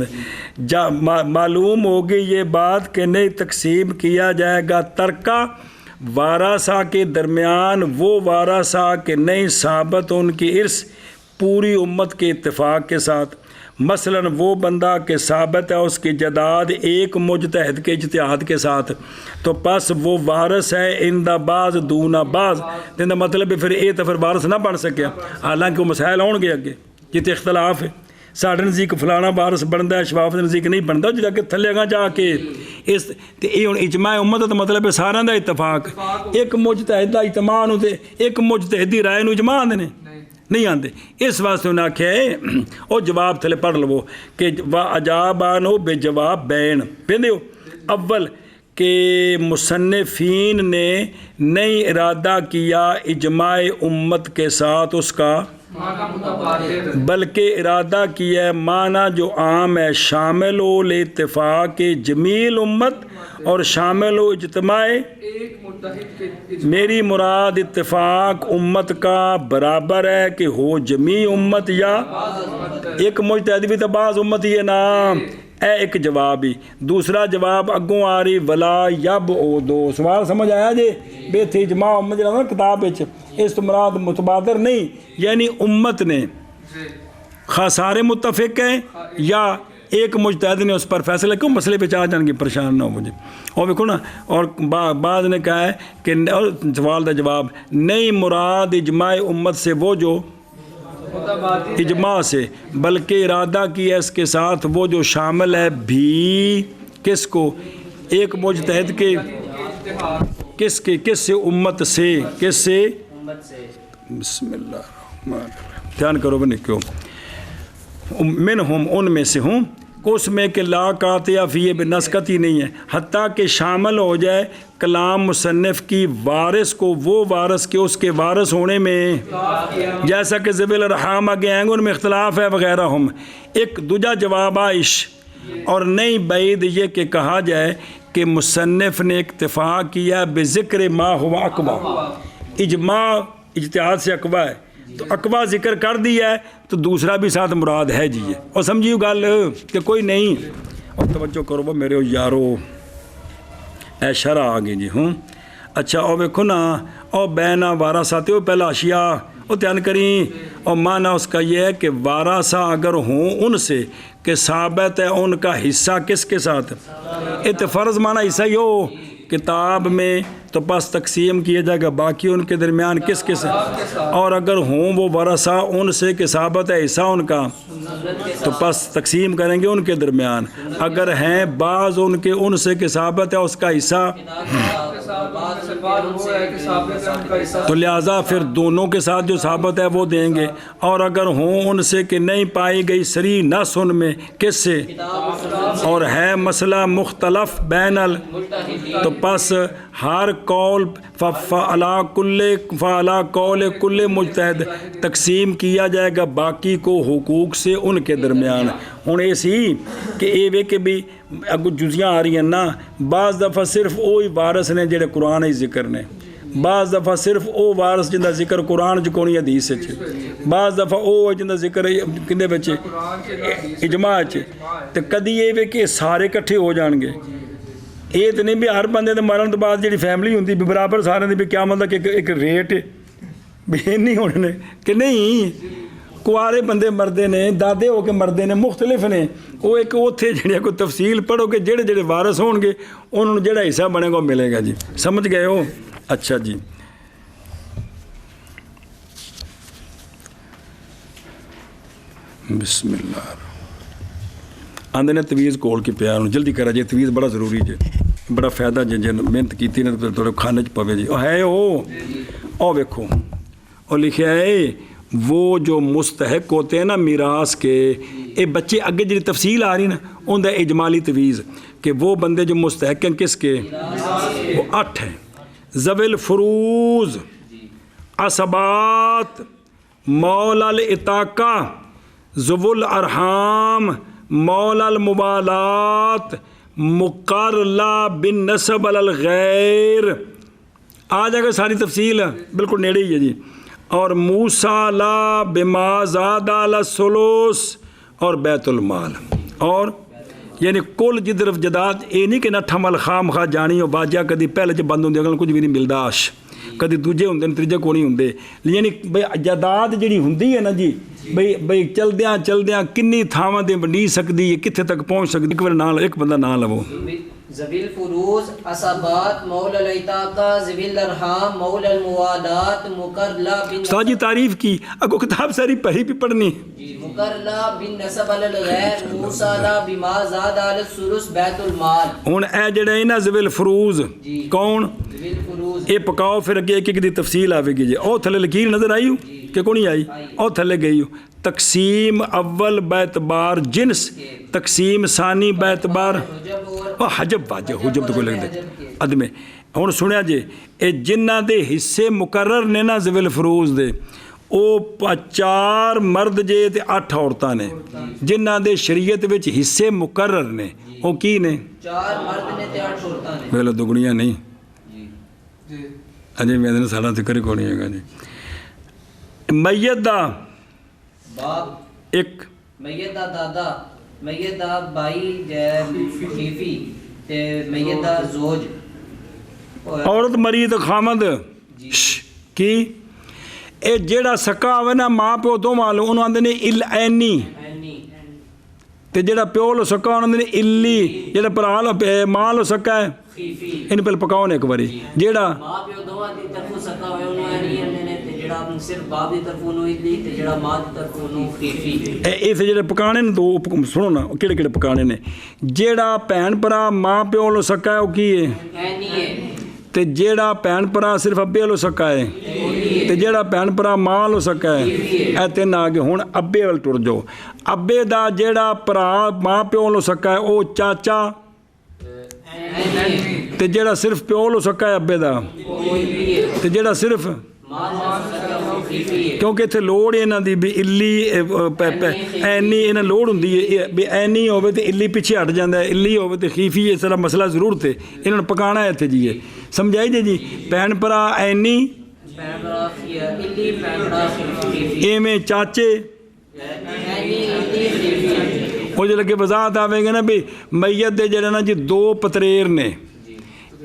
معلوم ہوگی یہ بات کہ نہیں تقسیم کیا جائے گا ترکہ وارثہ کے درمیان وہ وارثہ کہ نہیں ثابت ان کی ارث پوری امت کے اتفاق کے ساتھ. مثلا وہ بندہ کہ ثابت ہے اس کی جائیداد ایک مجتہد کے اجتہاد کے ساتھ, تو پس وہ وارث ہے اندہ بعض دونا بعض. اندہ مطلب پھر اے تو پھر وارث نہ بن سکیا, حالانکہ وہ مسائل آن گے اگے جتے اختلاف ہے. ساڑھے نزدیک فلانا وارث بنتا ہے, شفاف نزدیک نہیں بنتا, جا کے تھلے گا جا کے اس تے اے ہن اجماع امت دا مطلب ہے سارا دا اتفاق. ایک مجتہد دا اجماع نو تے ایک مجتہد دی رائے نو اجماع آندے نے نہیں آندے. اس واسطے انہاں آکھیا ہے او جواب تھلے پڑھ لو کہ واجابانو بے جواب بین پیندے ہو. اول کہ مصنفین نے نہیں ارادہ کیا اجماع امت کے ساتھ اس کا معنی متبادر بلکہ ارادہ کیا ہے معنی جو عام ہے شامل ہو اتفاق جمیل امت اور شامل ہو اجتماع ایک متحد کے میری مراد اتفاق امت کا برابر ہے کہ ہو جمی امت یا ایک مجتہد بھی تو بعض امت ہی ہے نام اے ایک جواب ہی دوسرا جواب اگوں آ رہی ولا یب او دو سوال سمجھ آیا جی بے تھی اجماع امت جڑا نا کتاب وچ اس تو مراد متبادر نہیں یعنی امت نے خاص سارے متفق ہیں یا ایک مجتہد نے اس پر فیصلہ کیوں مسئلے پہ چاہ جان گے پریشان نہ ہو مجھے اور دیکھو نا اور بعض نے کہا ہے کہ سوال کا جواب نہیں مراد اجماع امت سے وہ جو اجماع سے بلکہ ارادہ کیا اس کے ساتھ وہ جو شامل ہے بھی کس کو ایک مجتہد کے کس سے امت سے کس سے بسم اللہ الرحمن الرحیم دھیان کرو بنے کیوں منہم ان میں سے ہوں اس میں کہ لا قاطع فیہ بنسکت ہی نہیں ہے حتیٰ کہ شامل ہو جائے کلام مصنف کی وارث کو وہ وارث کے اس کے وارث ہونے میں جیسا کہ ذوی الارحام آگے آئیں گے ان میں اختلاف ہے وغیرہ ہم ایک دوجا جواب عائش اور نہیں بعید یہ کہ کہا جائے کہ مصنف نے اکتفا کیا بذکر ما ہوا اقوا اجماع اجتہاد سے اقوا ہے تو اقوا ذکر کر دیا ہے تو دوسرا بھی ساتھ مراد ہے جی اور سمجھیو گل کہ کوئی نہیں اور توجہ کرو وہ میرے یارو اے شرح آگے جی ہوں اچھا اور ویکھو نا اور بینا وارثات ہو پہلا اشیاء وہ دھیان کریں اور معنی اس کا یہ ہے کہ وارثہ اگر ہوں ان سے کہ ثابت ہے ان کا حصہ کس کے ساتھ فرض معنی حصہ ہی ہو کتاب میں تو پس تقسیم کیا جائے گا باقی ان کے درمیان کس کے ساتھ اور اگر ہوں وہ ورثہ ان سے کہ ثابت ہے حصہ ان کا تو پس تقسیم کریں گے ان کے درمیان اگر ہیں بعض ان کے ان سے کہ ثابت ہے اس کا حصہ تو لہٰذا پھر دونوں کے ساتھ جو ثابت ہے وہ دیں گے اور اگر ہوں ان سے کہ نہیں پائی گئی صریح نص ان میں کس سے اور ہے مسئلہ مختلف بین تو پس ہر قول فعلا قول کل مجتہد تقسیم کیا جائے گا باقی کو حقوق سے ان کے درمیان ہوں یہ سی کہ یہ وے کہ بھی اگو جزیاں آ رہی ہیں نا بعض دفعہ صرف وہی وارث نے جڑے قرآن ہی ذکر نے بعض دفعہ صرف وہ وارث جن کا ذکر قرآن چ کونی حدیث بعض دفعہ وہ جن کا ذکر کدے بچے اجماع تو کدی یہ وے کہ سارے کٹھے ہو جان گے یہ تو نہیں بھی ہر بندے کے مرن تو بعد جی فیملی ہوں بھی برابر سارے بھی کیا مطلب کہ ایک ریٹ بھی نہیں ہونے نے کہ نہیں کوارے بندے مردے نے دادے ہو کے مردے نے مختلف نے وہ ایک اتنے جڑے کوئی تفصیل پڑھو کہ جڑے جڑے وارث ہون گے انہوں نے جڑا حصہ بنے گا ملے گا جی سمجھ گئے ہو اچھا جی بسم اللہ آندے نے تویز کول کے پیار جلدی کرا جی تویز بڑا ضروری جی بڑا فائدہ جی جی محنت کیتی نے تھوڑے کھانے چ پوے جی ہے او ویکھو اور لکھا ہے وہ جو مستحق ہوتے ہیں نا میراث کے یہ بچے اگے جی تفصیل آ رہی نا ان کا اجمالی تویز کہ وہ بندے جو مستحق ہیں کس کے وہ 8 ہیں ذوی الفروض عصبات مولا الاتاقہ ذو الارحام مولا الموالات مقر لا بالنسب علی الغیر آ جائے گا ساری تفصیل بالکل نیڑے ہی ہے جی اور موسیٰ لا بما زاد علی الثلث اور بیت المال اور یعنی کل جدر جداد یہ نہیں کہ نٹھا مل خام خواہ جانی ہو باجہ کدی پہلے چ بند ہوں اگر کچھ بھی نہیں ملتا آش کدی دوجے ہوں تیجے کو نہیں ہوں یعنی بھائی جداد جڑی ہوں ہے نا جی بھائی چلدیاں کنی تھاواں دے بنی سکتی ہے کتنے تک پہنچ سکتی ایک بار ایک بندہ نہ لو ذوی الفروض عصبات مولا الاتاقہ ذوی الارحام مولا الموالات مقرلا بن استاد جی تعریف کی اگو کتاب ساری پڑھی بھی پڑھنی مقرلا بن نسب علی الغیر موسیٰ لا بما زاد علی الثلث بیت المال ہن اے جڑے نا ذوی الفروض کون ذوی الفروض اے پکاؤ پھر اگے ایک دی تفصیل آوے گی جی او تھلے لکیر نظر آئی کہ کونی آئی او تھلے گئی تقسیم اول بیتبار جنس تقسیم ثانی بیتبار حجب واجہ حجب تو کوئی لگ دے عدم ہوں سنیا جی اے جنہ دے حصے مقرر نے نا ذوی الفروض دے ਉਹ 4 ਮਰਦ ਜੇ ਤੇ 8 ਔਰਤਾਂ ਨੇ ਜਿਨ੍ਹਾਂ ਦੇ ਸ਼ਰੀਅਤ ਵਿੱਚ ਹਿੱਸੇ ਮੁਕਰਰ ਨੇ। ਉਹ ਕੀ ਨੇ? 4 ਮਰਦ ਨੇ ਤੇ 8 ਔਰਤਾਂ ਨੇ। ਵੇਲੇ ਦੁਗਣੀਆਂ ਨਹੀਂ ਜੀ ਜੀ ਅਜੇ ਮੇਰੇ ਨਾਲ ਸਾਡਾ ਜ਼ਿਕਰ ਕੋਈ ਨਹੀਂ ਹੈਗਾ ਜੀ। ਮਈਅਤ ਦਾ ਬਾਪ, ਇੱਕ, ਮਈਅਤ ਦਾ ਦਾਦਾ, ਮਈਅਤ ਦਾ ਬਾਈ ਜੈ ਖੀਫੀ ਤੇ ਮਈਅਤ ਦਾ ਜ਼ੋਜ। ਔਰਤ ਮਰੀ ਤਾਂ ਖਾਮਦ ਕੀ ਇਹ ਜਿਹੜਾ ਸਕਾ ਹੋਵੇ ਨਾ ਮਾਂ ਪਿਓ ਦੋਵਾਂ ਨੂੰ ਉਹਨੂੰ ਆਂਦੇ ਨੇ ਇਲ ਐਨੀ, ਤੇ ਜਿਹੜਾ ਪਿਓ ਲੋ ਸਕਾ ਉਹਨਾਂ ਦੇ ਨੇ ਇੱਲੀ। ਜਿਹੜਾ ਭਰਾ ਲੋ ਮਾਂ ਲੋ ਸਕਾ ਹੈ ਖੀਫੀ। ਇਹਨੂੰ ਪਹਿਲਾਂ ਪਕਾਓ ਨੇ ਇੱਕ ਵਾਰੀ। ਜਿਹੜਾ ਮਾਂ ਪਿਓ ਦੋਵਾਂ ਦੀ ਤਰਫੋਂ ਸਕਾ ਹੋਇਆ ਉਹਨੂੰ ਐਨੀ ਕਹਿੰਦੇ ਨੇ, ਤੇ ਜਿਹੜਾ ਸਿਰਫ ਬਾਪ ਦੀ ਤਰਫੋਂ ਉਹਨੂੰ ਇੱਲੀ, ਤੇ ਜਿਹੜਾ ਮਾਂ ਦੀ ਤਰਫੋਂ ਉਹਨੂੰ ਖੀਫੀ। ਇਹ ਜਿਹੜੇ ਪਕਾਣੇ ਨੇ ਦੋ ਸੁਣੋ ਨਾ ਕਿਹੜੇ ਕਿਹੜੇ ਪਕਾਣੇ ਨੇ। ਜਿਹੜਾ ਭੈਣ ਭਰਾ ਮਾਂ ਪਿਓ ਲੋ ਸਕਾ ਹੈ ਉਹ ਕੀ ਹੈ? ਐਨੀ ਹੈ। ਤੇ ਜਿਹੜਾ ਭੈਣ ਭਰਾ ਸਿਰਫ ਅੱਬੇ ਵੱਲੋਂ ਸਕਾ ਹੈ, ਤੇ ਜਿਹੜਾ ਭੈਣ ਭਰਾ ਮਾਂ ਵੱਲੋਂ ਸਕਾ ਹੈ। ਇਹ ਤਿੰਨ ਆ ਗਏ। ਹੁਣ ਅੱਬੇ ਵੱਲ ਟੁਰ ਜਾਓ। ਅੱਬੇ ਦਾ ਜਿਹੜਾ ਭਰਾ ਮਾਂ ਪਿਓ ਵੱਲੋਂ ਸਕਾ ਹੈ ਉਹ ਚਾਚਾ, ਤੇ ਜਿਹੜਾ ਸਿਰਫ ਪਿਓ ਵੱਲੋਂ ਸਕਾ ਹੈ ਅੱਬੇ ਦਾ, ਤੇ ਜਿਹੜਾ ਸਿਰਫ ਕਿਉਂਕਿ ਇੱਥੇ ਲੋੜ ਇਹਨਾਂ ਦੀ ਵੀ ਇੱਲੀ ਐਨੀ ਇਹਨਾਂ ਲੋੜ ਹੁੰਦੀ ਹੈ ਵੀ ਐਨੀ ਹੋਵੇ ਤੇ ਇੱਲੀ ਪਿੱਛੇ ਹਟ ਜਾਂਦਾ ਹੈ, ਇੱਲੀ ਹੋਵੇ ਤੇ ਖੀਫੀ। ਇਸ ਤਰ੍ਹਾਂ ਮਸਲਾ ਜ਼ਰੂਰ ਤੇ ਇਹਨਾਂ ਨੂੰ ਪਕਾਣਾ ਹੈ ਇੱਥੇ ਜੀ। ਇਹ ਸਮਝਾਈ ਜੀ। ਭੈਣ ਭਰਾ ਐਨੀ, ਐਵੇਂ ਚਾਚੇ। ਉਹ ਜੇ ਲੱਗੇ ਵਜ਼ਾਹਤ ਆਵੇਗਾ ਨਾ ਵੀ ਮਈਅਤ ਦੇ ਜਿਹੜੇ ਨਾ ਜੀ 2 ਪਤਰੇਰ ਨੇ।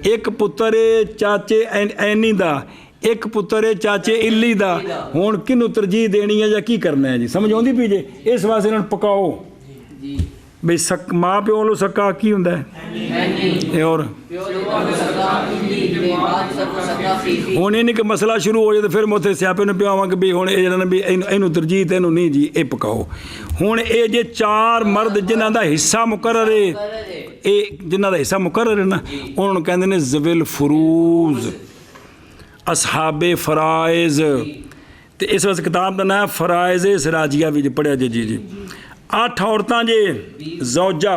ਇੱਕ ਪੁੱਤਰ ਚਾਚੇ ਐਨੀ ਦਾ, ਇੱਕ ਪੁੱਤਰ ਹੈ ਚਾਚੇ ਇੱਲੀ ਦਾ। ਹੁਣ ਕਿਹਨੂੰ ਤਰਜੀਹ ਦੇਣੀ ਹੈ ਜਾਂ ਕੀ ਕਰਨਾ ਹੈ ਜੀ? ਸਮਝ ਆਉਂਦੀ ਪਈ ਜੇ? ਇਸ ਵਾਸਤੇ ਇਹਨਾਂ ਨੂੰ ਪਕਾਓ ਬਈ ਮਾਂ ਪਿਓ ਵੱਲੋਂ ਸਕਾ ਕੀ ਹੁੰਦਾ ਹੈ? ਇਹ ਔਰ ਹੁਣ ਇਹ ਨਹੀਂ ਕਿ ਮਸਲਾ ਸ਼ੁਰੂ ਹੋ ਜਾਏ ਤੇ ਫਿਰ ਮੈਂ ਉੱਥੇ ਸਿਆਪੇ ਨੂੰ ਪਿਆਵਾਂਗੇ ਵੀ ਹੁਣ ਇਹ ਜਿਹੜਾ ਵੀ ਇਹਨੂੰ ਤਰਜੀਹ ਤੇ ਇਹਨੂੰ ਨਹੀਂ ਜੀ। ਇਹ ਪਕਾਓ। ਹੁਣ ਇਹ ਜੇ 4 ਮਰਦ ਜਿਨ੍ਹਾਂ ਦਾ ਹਿੱਸਾ ਮੁਕਰਰ ਹੈ, ਇਹ ਜਿਨ੍ਹਾਂ ਦਾ ਹਿੱਸਾ ਮੁਕਰਰ ਹੈ ਨਾ, ਉਹਨਾਂ ਨੂੰ ਕਹਿੰਦੇ ਨੇ ਜ਼ਵਿਲ ਫਰੂਜ਼, ਅਸਹਾਬੇ ਫਰਾਇਜ਼। ਤੇ ਇਸ ਵਾਸਤੇ ਕਿਤਾਬ ਦਾ ਨਾਮ ਫਰਾਇਜ਼ ਸਰਾਜੀਆ ਵੀ ਪੜਿਆ ਜੀ। ਜੀ 8 ਔਰਤਾਂ ਜੇ ਜ਼ੌਜਾ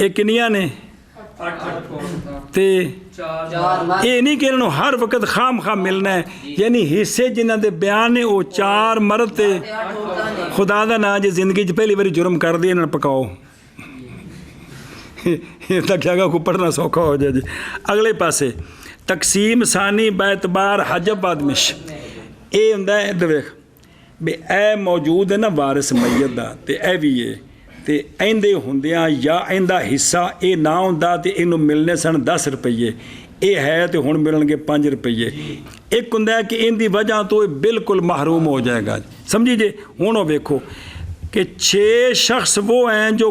ਇਹ ਕਿੰਨੀਆਂ ਨੇ? 8 ਤੇ 4 ਇਹ ਨਹੀਂ ਕਿ ਇਹਨਾਂ ਨੂੰ ਹਰ ਵਕਤ ਖਾਮ ਮਿਲਣਾ ਹੈ। ਯਾਨੀ ਹਿੱਸੇ ਜਿਨ੍ਹਾਂ ਦੇ ਬਿਆਨ ਨੇ ਉਹ 4 ਮਰਦ ਤੇ ਖੁਦਾ ਦਾ ਨਾਂ ਜੇ ਜ਼ਿੰਦਗੀ 'ਚ ਪਹਿਲੀ ਵਾਰੀ ਜੁਰਮ ਕਰਦੇ ਇਹਨਾਂ ਨੂੰ ਪਕਾਓ। ਇਹ ਤਾਂ ਕਿਹਾ ਕੋ ਪੜ੍ਹਨਾ ਸੌਖਾ ਹੋ ਜਾਏ ਜੀ। ਅਗਲੇ ਪਾਸੇ ਤਕਸੀਮ ਸਾਨੀ ਬੈਤਬਾਰ ਹਜਬ ਆਦਮਿਸ਼। ਇਹ ਹੁੰਦਾ ਹੈ ਇੱਧਰ ਵੇਖ ਵੀ ਇਹ ਮੌਜੂਦ ਹੈ ਨਾ ਵਾਰਿਸ ਮਈਅਤ ਦਾ, ਤੇ ਇਹ ਵੀ ਹੈ। ਤੇ ਇਹਦੇ ਹੁੰਦਿਆਂ ਜਾਂ ਇਹਦਾ ਹਿੱਸਾ ਇਹ ਨਾ ਹੁੰਦਾ ਤੇ ਇਹਨੂੰ ਮਿਲਨੇ ਸਨ 10 ਰੁਪਏ। ਇਹ ਹੈ ਤੇ ਹੁਣ ਮਿਲਣਗੇ 5 ਰੁਪਏ। ਇੱਕ ਹੁੰਦਾ ਕਿ ਇਹਦੀ ਵਜ੍ਹਾ ਤੋਂ ਇਹ ਬਿਲਕੁਲ ਮਹਿਰੂਮ ਹੋ ਜਾਏਗਾ। ਸਮਝੀ ਜੇ? ਹੁਣ ਉਹ ਵੇਖੋ ਕਿ 6 ਸ਼ਖਸ ਉਹ ਹੈ ਜੋ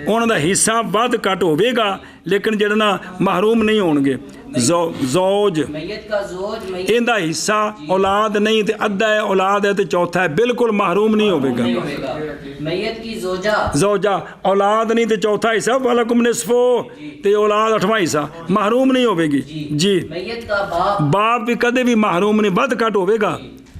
ਉਹਨਾਂ ਦਾ ਹਿੱਸਾ ਵੱਧ ਘੱਟ ਹੋਵੇਗਾ ਲੇਕਿਨ ਜਿਹੜਾ ਨਾ ਮਹਿਰੂਮ ਨਹੀਂ ਹੋਣਗੇ। ਜ਼ੌਜ ਇਹਦਾ ਹਿੱਸਾ ਔਲਾਦ ਨਹੀਂ ਤੇ ਅੱਧਾ ਹੈ, ਔਲਾਦ ਹੈ ਤੇ ਚੌਥਾ ਹੈ, ਬਿਲਕੁਲ ਮਹਿਰੂਮ ਨਹੀਂ ਹੋਵੇਗਾ। ਜ਼ੌਜਾ ਔਲਾਦ ਨਹੀਂ ਤੇ ਚੌਥਾ ਹਿੱਸਾ ਵਲਕੁਮ ਨਿਸਫੋ, ਤੇ ਔਲਾਦ 8ਵਾਂ ਹਿੱਸਾ, ਮਹਿਰੂਮ ਨਹੀਂ ਹੋਵੇਗੀ ਜੀ। ਬਾਪ ਵੀ ਕਦੇ ਵੀ ਮਹਿਰੂਮ ਨਹੀਂ, ਵੱਧ ਘੱਟ ਹੋਵੇਗਾ।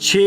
6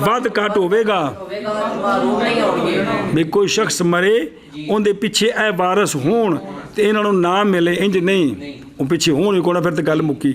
ਵੱਧ ਘੱਟ ਹੋਵੇਗਾ ਵੀ ਕੋਈ ਸ਼ਖਸ ਮਰੇ ਉਹਦੇ ਪਿੱਛੇ ਇਹ ਵਾਰਸ ਹੋਣ ਤੇ ਇਹਨਾਂ ਨੂੰ ਨਾ ਮਿਲੇ, ਇੰਜ ਨਹੀਂ ਉਹ ਪਿੱਛੇ ਹੋਣ ਹੀ ਕੋਣਾ, ਫਿਰ ਤਾਂ ਗੱਲ ਮੁੱਕੀ।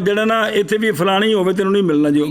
ਜਿਹੜਾ ਨਾ ਇੱਥੇ ਵੀ ਫਲਾਣੀ ਹੋਵੇ ਤੇ ਇਹਨੂੰ ਨਹੀਂ ਮਿਲਣਾ ਜੀ।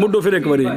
ਮੁੱਢੋਂ ਫਿਰ ਇੱਕ ਵਾਰੀ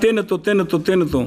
ਤਿੰਨ ਤੋਂ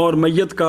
اور میت کا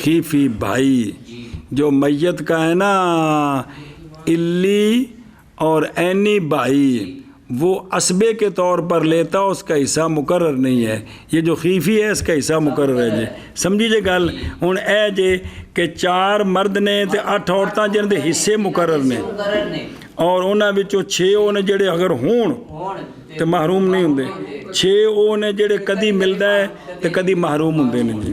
خیفی بھائی جو میت کا ہے نا الی اور اینی بھائی وہ عصبے کے طور پر لیتا اس کا حصہ مقرر نہیں ہے یہ جو خیفی ہے اس کا حصہ مقرر ہے جی سمجھی جے گل ہن اے جے کہ 4 مرد نے تے 8 عورتاں جن دے حصے مقرر نے مقرر نے اور انہاں وچوں 6 او نے جڑے اگر ہون تے محروم نہیں ہوندے 6 او نے جڑے کدی ملدا ہے تے کدی محروم ہوندے نے جی